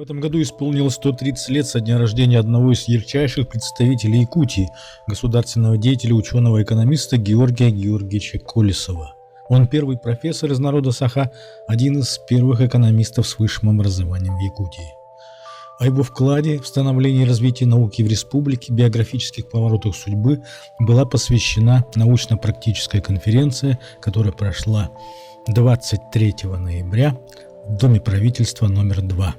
этом году исполнилось 130 лет со дня рождения одного из ярчайших представителей Якутии, государственного деятеля, ученого-экономиста Георгия Георгиевича Колесова. Он первый профессор из народа Саха, один из первых экономистов с высшим образованием в Якутии. О его вкладе в становление и развитие науки в республике, биографических поворотах судьбы была посвящена научно-практическая конференция, которая прошла 23 ноября в Доме правительства номер 2.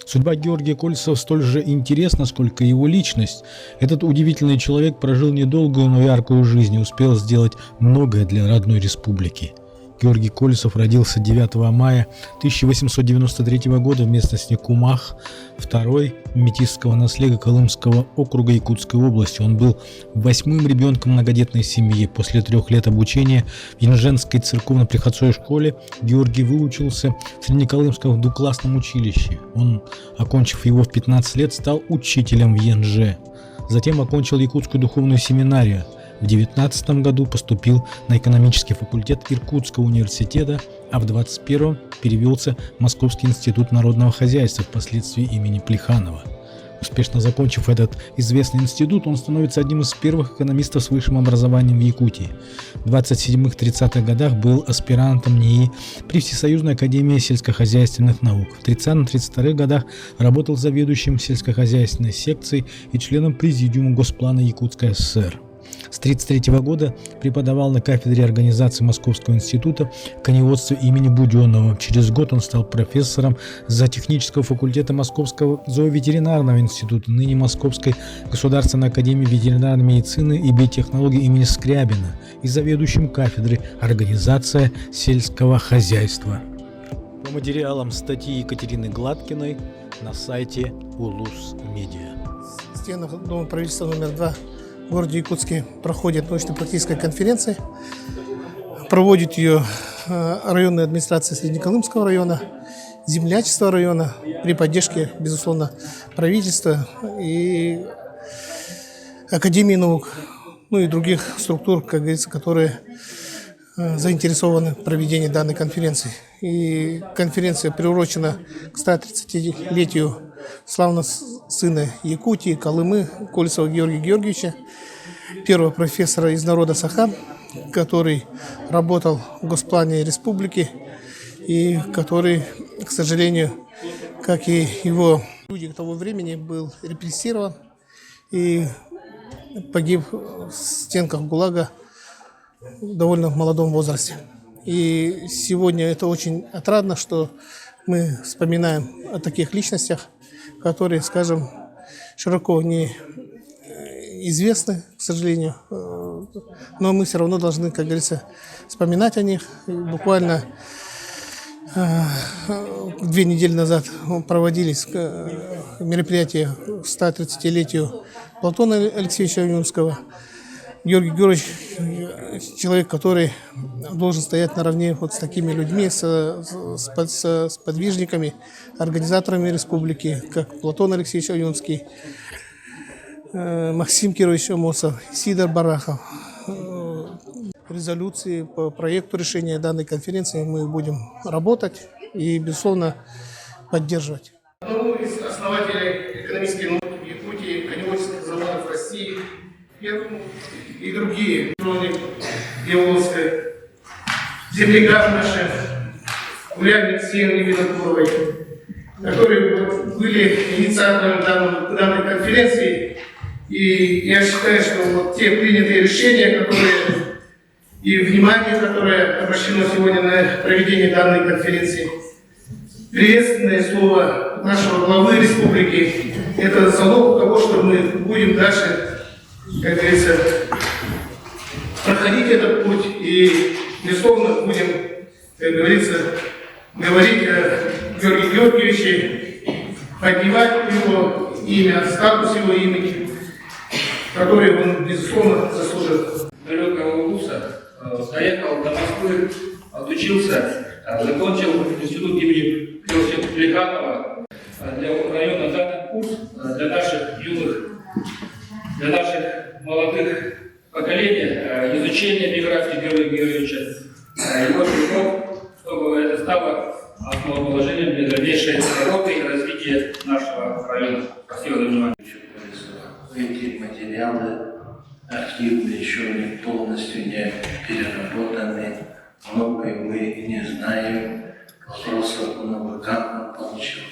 Судьба Георгия Колесова столь же интересна, сколько и его личность. Этот удивительный человек прожил недолгую, но яркую жизнь и успел сделать многое для родной республики. Георгий Колесов родился 9 мая 1893 года в местности Кумах, второй метисского наследия Колымского округа Якутской области. Он был 8-м ребенком многодетной семьи. После 3 лет обучения в Янженской церковно-приходской школе Георгий выучился в Среднеколымском двуклассном училище. Он, окончив его в 15 лет, стал учителем в Янже. Затем окончил Якутскую духовную семинарию. В 19 году поступил на экономический факультет Иркутского университета, а в 21 перевелся в Московский институт народного хозяйства, впоследствии имени Плеханова. Успешно закончив этот известный институт, он становится одним из первых экономистов с высшим образованием в Якутии. В 27-30-х годах был аспирантом НИИ при Всесоюзной академии сельскохозяйственных наук. В 30-32-х годах работал заведующим сельскохозяйственной секцией и членом президиума Госплана Якутской ССР. С 1933 года преподавал на кафедре организации Московского института коневодства имени Буденного. Через год он стал профессором зоотехнического факультета Московского зооветеринарного института, ныне Московской государственной академии ветеринарной медицины и биотехнологий имени Скрябина, и заведующим кафедры организация сельского хозяйства. По материалам статьи Екатерины Гладкиной на сайте Улус Медиа. В стенах Дома правительства номер 2 в городе Якутске проходит научно-практическая конференция. Проводит ее районная администрация Среднеколымского района, землячество района при поддержке, безусловно, правительства и Академии наук, ну и других структур, как говорится, которые заинтересованы в проведении данной конференции. И конференция приурочена к 130-летию славного сына Якутии, Колымы, Колесова Георгия Георгиевича, первого профессора из народа Саха, который работал в Госплане республики и который, к сожалению, как и его люди того времени, был репрессирован и погиб в стенках ГУЛАГа в довольно молодом возрасте. И сегодня это очень отрадно, что мы вспоминаем о таких личностях, которые, скажем, широко не известны, к сожалению, но мы все равно должны, как говорится, вспоминать о них. И буквально 2 недели назад проводились мероприятия к 130-летию Платона Алексеевича Юнского. Георгий Георгиевич – человек, который должен стоять наравне вот с такими людьми, с подвижниками, организаторами республики, как Платон Алексеевич Юнский, Максим Кирович Амосов, Сидор Барахов. Резолюции по проекту решения данной конференции мы будем работать и, безусловно, поддерживать. Одному из основателей экономической науки в Якутии, коневодческих заводов в России, первому и другие, кроме Геоловской, землякам нашим, Ульяне Алексеевне Винокуровой, которые были инициаторами данной конференции. И я считаю, что вот те принятые решения, которые и внимание, которое обращено сегодня на проведение данной конференции, приветственное слово нашего главы республики, это залог того, что мы будем дальше, как говорится, проходить этот путь и, безусловно, будем, как говорится, говорить о Георгии Георгиевиче, поднимать его имя, статус его имени, который он, безусловно, заслужил. Далекого Улуса доехал до Москвы, отучился, закончил институт имени Плеханова. Для района данный курс для наших юных, для наших молодых поколений изучение биографии Георгия Георгиевича, его трудов, чтобы это стало основоположением для дальнейшей работы и развития нашей материалы архивные еще не полностью не переработаны. Многое мы не знаем. Вопросов много, как он получил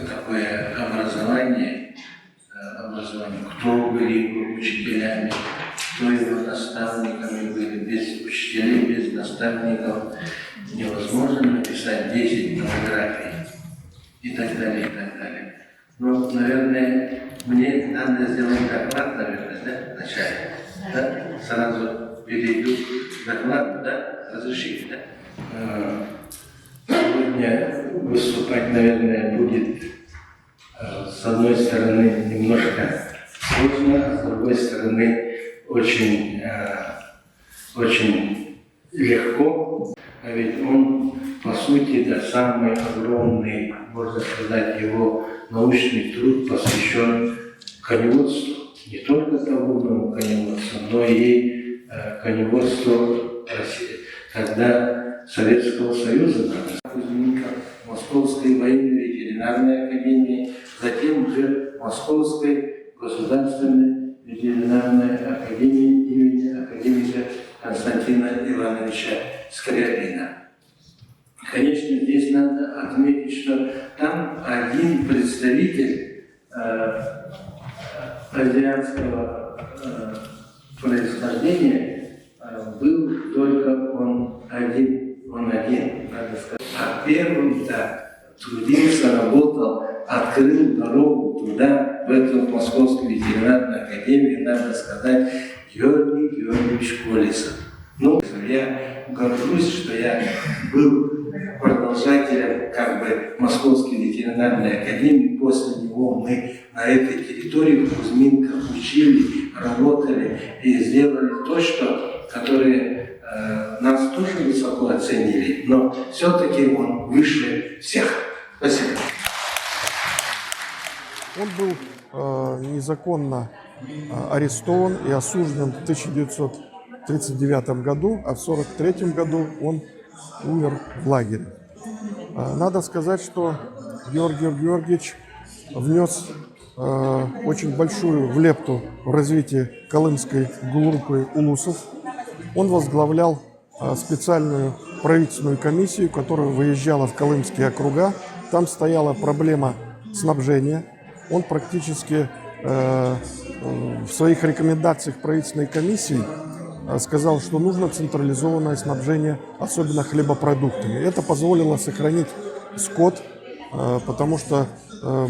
такое образование, кто были его учителями, кто его наставниками были. Без учителей, без наставников невозможно написать 10 монографий и так далее, и так далее. Ну, наверное, мне надо сделать доклад, наверное, да, вначале. Да? Сразу перейду к докладу, да? Разрешите, да? Сегодня выступать, наверное, будет с одной стороны немножко сложно, а с другой стороны очень легко. А ведь он, по сути, да, самый огромный, можно сказать, его научный труд посвящен коневодству. Не только табунному коневодству, но и коневодству тогда Советского Союза, Кузьминков, Московской военной ветеринарной академии, затем уже Московской государственной ветеринарной академии имени академика Константина Ивановича Скрябина. Конечно, здесь надо отметить, что там один представитель азиатского происхождения был только он один, надо сказать. А первым-то трудился, работал, открыл дорогу туда, в эту Московскую ветеринарную академию, надо сказать, Георгий Георгиевич Колесов. Ну, я горжусь, что я был продолжателем Московской ветеринарной академии. После него мы на этой территории в Кузьминках учили, работали и сделали то, которое нас тоже высоко оценили, но все-таки он выше всех. Спасибо. Он был незаконно арестован и осужден в 1939 году, а в 1943 году он умер в лагере. Надо сказать, что Георгий Георгиевич внес очень большую влепту в развитие колымской группы улусов. Он возглавлял специальную правительственную комиссию, которая выезжала в колымские округа. Там стояла проблема снабжения. Он практически в своих рекомендациях правительственной комиссии сказал, что нужно централизованное снабжение, особенно хлебопродуктами. Это позволило сохранить скот, потому что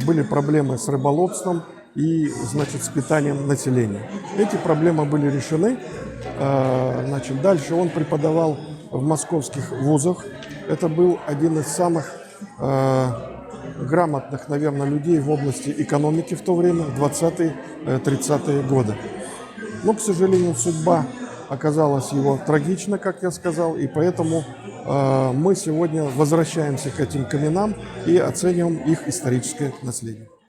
были проблемы с рыболовством и, с питанием населения. Эти проблемы были решены. Дальше он преподавал в московских вузах. Это был один из самых грамотных, наверное, людей в области экономики в то время, в 20-30-е годы. Но, к сожалению, судьба оказалась его трагична, как я сказал, и поэтому мы сегодня возвращаемся к этим каменам и оцениваем их историческое наследие.